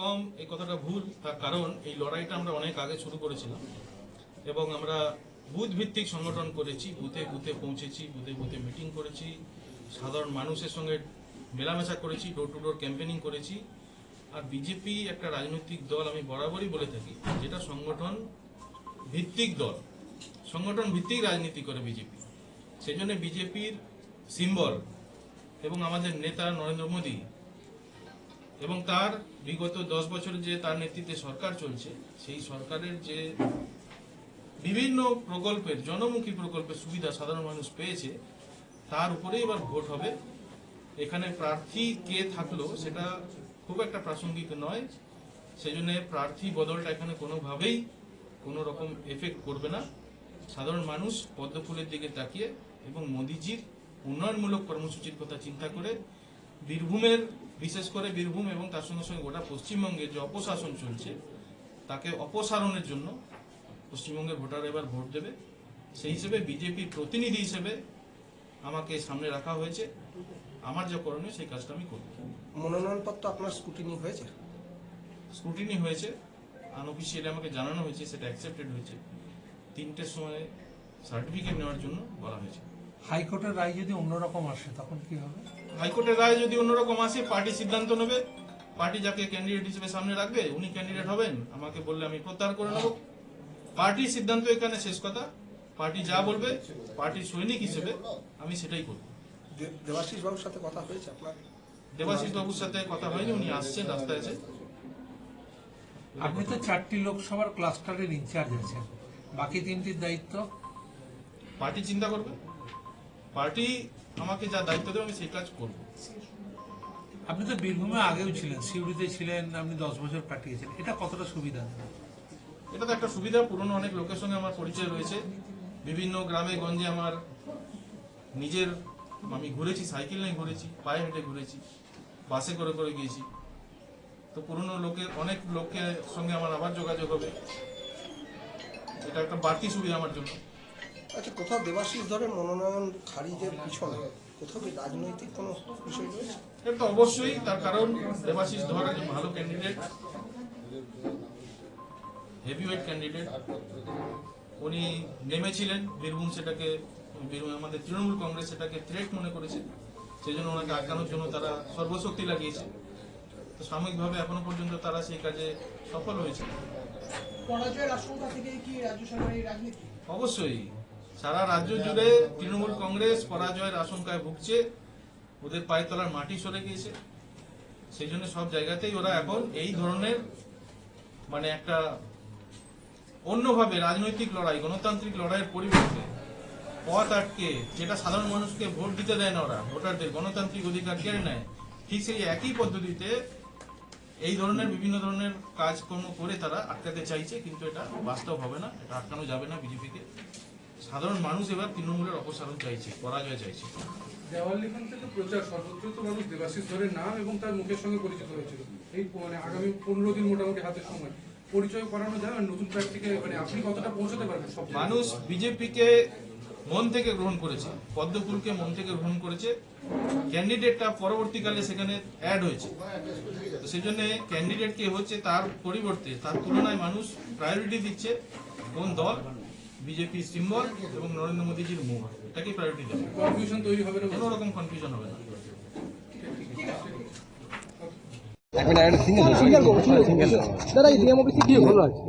কম এই কথাটা ভুল। তার কারণ এই লড়াইটা আমরা অনেক আগে শুরু করেছিলাম এবং আমরা বুথ ভিত্তিক সংগঠন করেছি, বুথে বুথে পৌঁছেছি, বুথে বুথে মিটিং করেছি, সাধারণ মানুষের সঙ্গে মেলামেশা করেছি, ডোর টু ডোর ক্যাম্পেনিং করেছি। আর বিজেপি একটা রাজনৈতিক দল, আমি বরাবরই বলে থাকি, যেটা সংগঠন ভিত্তিক দল, সংগঠন ভিত্তিক রাজনীতি করে বিজেপি। সেই জন্য বিজেপির সিম্বল এবং আমাদের নেতা নরেন্দ্র মোদী এবং তার বিগত 10 বছর যে তার নেতৃত্বে সরকার চলছে, সেই সরকারের যে বিভিন্ন প্রকল্পের, জনমুখী প্রকল্পের সুবিধা সাধারণ মানুষ পেয়েছে, তার উপরেই এবার ভোট হবে। এখানে প্রার্থী কে থাকলো সেটা খুব একটা প্রাসঙ্গিক নয়। সেই জন্য প্রার্থী বদলটা এখানে কোনোভাবেই কোনো রকম এফেক্ট করবে না। সাধারণ মানুষ পদ্মফুলের দিকে তাকিয়ে এবং মোদিজির উন্নয়নমূলক কর্মসূচির কথা চিন্তা করে বীরভূমের, বিশেষ করে বীরভূম এবং তার সঙ্গে সঙ্গে গোটা পশ্চিমবঙ্গের যে অপশাসন চলছে তাকে অপসারণের জন্য পশ্চিমবঙ্গের ভোটার এবার ভোট দেবে। সেই হিসেবে বিজেপির প্রতিনিধি হিসেবে আমাকে সামনে রাখা হয়েছে। আমার যা করণীয় সেই কাজটা আমি করব। মনোনয়নপত্র আপনার স্ক্রুটিনি হয়েছে? স্ক্রুটিনি হয়েছে, আনঅফিসিয়ালি আমাকে জানানো হয়েছে, সেটা অ্যাকসেপ্টেড হয়েছে। 3টের সময় সার্টিফিকেট নেওয়ার জন্য বলা হয়েছে। হাইকোর্টের রায় যদি অন্যরকম আসে তখন কি হবে? হাইকোর্টের রায় যদি অন্যরকম আসে, পার্টি সিদ্ধান্ত নেবে। পার্টি যাকে ক্যান্ডিডেট হিসেবে সামনে রাখবে উনি ক্যান্ডিডেট হবেন, আমাকে বললে আমি প্রত্যাহার করে নেব। পার্টির সিদ্ধান্ত এখানে শেষ কথা। পার্টি যা বলবে, পার্টির সৈনিক হিসেবে আমি সেটাই করব। দেবাশিস বাবুর সাথে কথা হয়েছে আপনার? দেবাশিস বাবুর সাথে কথা হয়নি, উনি আসছেন, রাস্তায় আছে। আপনি তো 4টি লোকসভার ক্লাস্টারের ইনচার্জ আছেন, বাকি 3টির দায়িত্ব পার্টি চিন্তা করবে। পার্টি আমাকে যা দায়িত্ব দেবে আমি সেই কাজ করব। আপনি তো বীরভূমে আগেও ছিলেন, সিউড়িতে ছিলেন, আপনি 10 বছর কাটিয়েছেন, এটা কতটা সুবিধা? এটা তো একটা সুবিধা। পুরনো অনেক লোকের সঙ্গে আমার পরিচয় রয়েছে। বিভিন্ন গ্রামে গঞ্জে আমার নিজের, আমি ঘুরেছি, সাইকেল নিয়ে ঘুরেছি, পায়ে হেঁটে ঘুরেছি, বাসে করে করে গিয়েছি। তো পুরনো লোকের, অনেক লোকের সঙ্গে আমার আবার যোগাযোগ হবে। এটা একটা বাড়তি সুবিধা আমার জন্য। আচ্ছা, কোথাও দেবাশিস ধরে মনোনয়ন খারিজের পিছনে কোথাও কি রাজনৈতিক কোনো বিষয় রয়েছে? এটা তো অবশ্যই, তার কারণ দেবাশিস ধর একজন ভালো ক্যান্ডিডেট, হেভিওয়েট ক্যান্ডিডেট। উনি নেমেছিলেন বীরভূম, সেটাকে বীরভূম আমাদের তৃণমূল কংগ্রেস সেটাকে থ্রেট মনে করেছে, সেই জন্য ওনাকে আটকানোর জন্য তারা সর্বশক্তি লাগিয়েছে। তো সাময়িকভাবে এখনো পর্যন্ত তারা সেই কাজে সফল হয়েছে। পরাজয়ের আশঙ্কা থেকে কি রাজ্য সরকারের রাজনীতি? অবশ্যই সারা রাজ্য জুড়ে তৃণমূল কংগ্রেস পরাজয়ের আশঙ্কায় ভুগছে। ওদের পায়ের তলার মাটি সরে গিয়েছে। সেই জন্য সব জায়গাতেই ওরা এখন এই ধরনের মানে একটা অন্যভাবে রাজনৈতিক লড়াই, গণতান্ত্রিক লড়াইয়ের পরিবর্তে পথ আটকে, যেটা সাধারণ মানুষকে ভোট দিতে দেয় না, ওরা ভোটারদের গণতান্ত্রিক অধিকার কেড়ে নেয়, ঠিক সেই একই পদ্ধতিতে এই ধরনের বিভিন্ন ধরনের কাজকর্ম করে তারা আটকাতে চাইছে। কিন্তু এটা বাস্তব হবে না, এটা আটকানো যাবে না বিজেপিকে। সাধারণ মানুষ এবার তৃণমূলের অপসারণ চাইছে, পরাজয় চাইছে। দেওয়াল লিখন থেকে প্রচার, সর্বত্র তো মানুষ দেবাশিস ধরের নাম এবং তার মুখের সঙ্গে পরিচিত হয়েছিল। এই মানে আগামী 15 দিন মোটামুটি হাতে সময় পরিচয় করানো যায়। নতুন প্রার্থীকে মানে আপনি কতটা পৌঁছাতে পারবেন? সব মানুষ বিজেপিকে মন থেকে গ্রহণ করেছে, পদ্মফুলকে মন থেকে গ্রহণ করেছে। ক্যান্ডিডেটটা পরবর্তীকালে সেখানে অ্যাড হয়েছে, তো সেই জন্য ক্যান্ডিডেট কে হচ্ছে তার পরিবর্তে, তার তুলনায় মানুষ প্রায়োরিটি দিচ্ছে কোন দল, বিজেপি সিম্বল এবং নরেন্দ্র মোদীজির মুখ, এটাকে প্রায়োরিটি দেবে। কনফিউশন তৈরি হবে না, কোনো রকম কনফিউশন হবে না।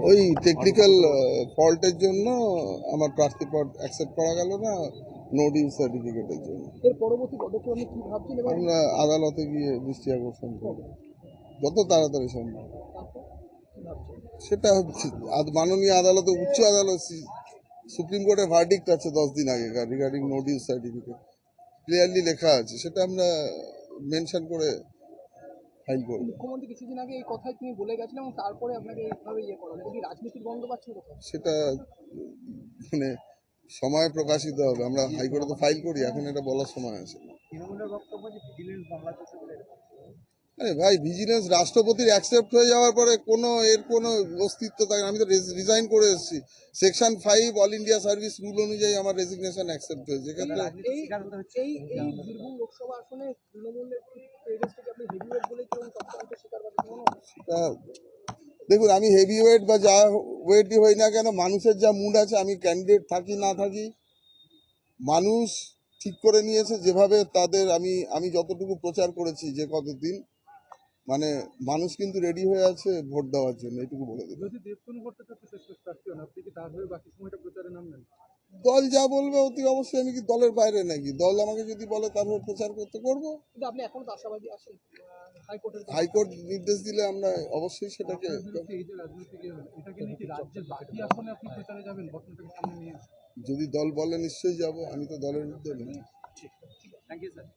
ওই টেকনিক্যাল ফল্টের জন্য আমার প্রার্থী পদ অ্যাকসেপ্ট করা গেল না, নো ডিউ সার্টিফিকেটের জন্য। এর পরবর্তী পদক্ষেপ আপনি কি ভাবছেন? আমরা আদালতে গিয়ে দৃষ্টি আকর্ষণ করব যত তাড়াতাড়ি সম্ভব। সেটা হচ্ছে মাননীয় আদালতে, উচ্চ আদালত, সুপ্রিম কোর্টের ভার্ডিক্ট আছে 10 দিন আগেকার regarding no due certificate, clearly লেখা আছে, সেটা আমরা মেনশন করে ফাইল করব। মুখ্যমন্ত্রী কিছুদিন আগে এই কথাই তিনি বলে গেছেন এবং তারপরে আপনাকে এইভাবে করা, এটা কি রাজনীতির গন্ধ পাচ্ছেন কোথাও? সেটা মানে সময় প্রকাশিত হবে। আমরা হাইকোর্টে তো ফাইল করি, এখন এটা বলার সময় আছে। আরে ভাই, ভিজিলেন্স রাষ্ট্রপতির অ্যাকসেপ্ট হয়ে যাওয়ার পরে এর কোনো অস্তিত্ব থাকে না। আমি তো রিজাইন করে এসেছি, section 5 all India service rule অনুযায়ী আমার রেজিগনেশন অ্যাকসেপ্ট হয়েছে। এই বীরভূম লোকসভা আসনে তৃণমূলের এগেস্টে কি আপনি হেভিওয়েট বলে কি চক্রান্তের শিকার বা কিছু মনে হয়? তা দেখুন, আমি হেভি ওয়েট বা যা ওয়েটই হই না কেন, মানুষের যা মুড আছে, আমি ক্যান্ডিডেট থাকি না থাকি, মানুষ ঠিক করে নিয়েছে যেভাবে তাদের আমি যতটুকু প্রচার করেছি যে কতদিন, মানে মানুষ কিন্তু রেডি হয়ে আছে ভোট দেওয়ার জন্য, এইটুকু বলে দেবে। যদি দেবতনু ভট্টাচার্য শেষ প্রার্থী হন, আপনি কি তার হয়ে বাকি সময়টা প্রচারে নামবেন? দল যা বলবে অতি অবশ্যই, আমি কি দলের বাইরে নাকি? দল আমাকে যদি বলে তার হয়ে প্রচার করতে করবো। কিন্তু আপনি এখনো তো আশাবাদী আছেন হাইকোর্টের হাইকোর্ট নির্দেশ দিলে আমরা অবশ্যই সেটাকে, এই যে রাজনৈতিক এটাকে নিয়ে কি রাজ্যের বাকি আসনে আপনি প্রচারে যাবেন ঘটনাটাকে সামনে নিয়ে? যদি দল বলে নিশ্চয়ই যাব, আমি তো দলের মধ্যে নেই। Thank you sir.